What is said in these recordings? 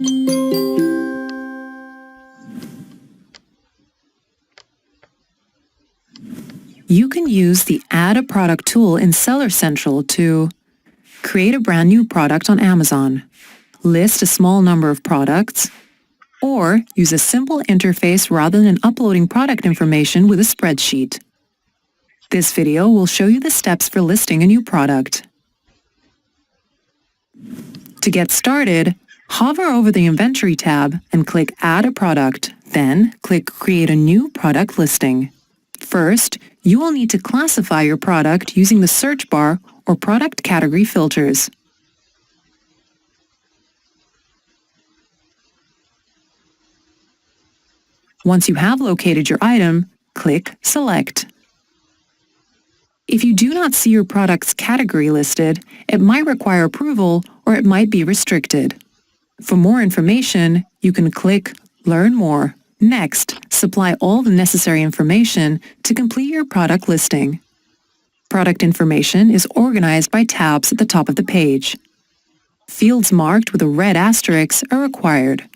You can use the Add a Product tool in Seller Central to create a brand new product on Amazon, list a small number of products, or use a simple interface rather than uploading product information with a spreadsheet. This video will show you the steps for listing a new product. To get started, hover over the Inventory tab and click Add a Product, then click Create a new product listing. First, you will need to classify your product using the search bar or product category filters. Once you have located your item, click Select. If you do not see your product's category listed, it might require approval or it might be restricted. For more information, you can click Learn More. Next, supply all the necessary information to complete your product listing. Product information is organized by tabs at the top of the page. Fields marked with a red asterisk are required.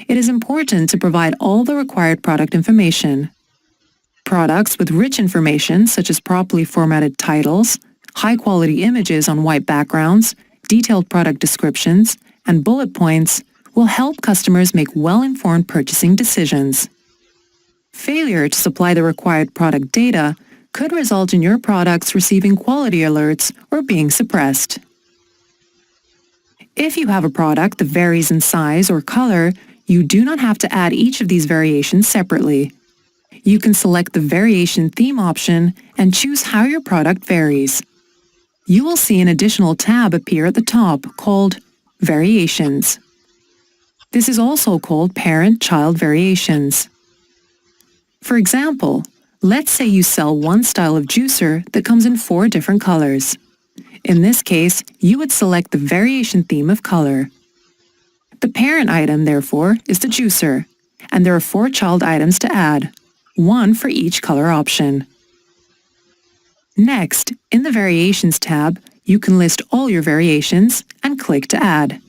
It is important to provide all the required product information. Products with rich information, such as properly formatted titles, high-quality images on white backgrounds, detailed product descriptions, and bullet points, will help customers make well-informed purchasing decisions. Failure to supply the required product data could result in your products receiving quality alerts or being suppressed. If you have a product that varies in size or color, you do not have to add each of these variations separately. You can select the Variation Theme option and choose how your product varies. You will see an additional tab appear at the top called Variations. This is also called Parent-Child Variations. For example, let's say you sell one style of juicer that comes in 4 different colors. In this case, you would select the variation theme of color. The parent item, therefore, is the juicer, and there are 4 child items to add, 1 for each color option. Next, in the Variations tab, you can list all your variations and click to add.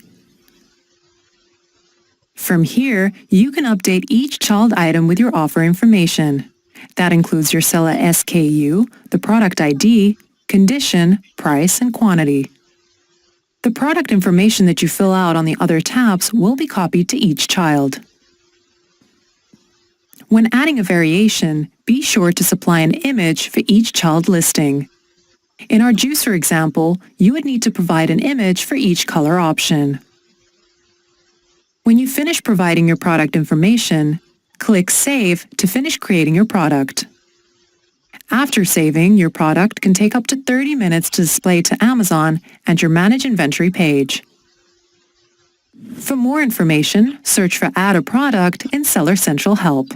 From here, you can update each child item with your offer information. That includes your seller SKU, the product ID, condition, price, and quantity. The product information that you fill out on the other tabs will be copied to each child. When adding a variation, be sure to supply an image for each child listing. In our juicer example, you would need to provide an image for each color option. When you finish providing your product information, click Save to finish creating your product. After saving, your product can take up to 30 minutes to display to Amazon and your Manage Inventory page. For more information, search for Add a Product in Seller Central Help.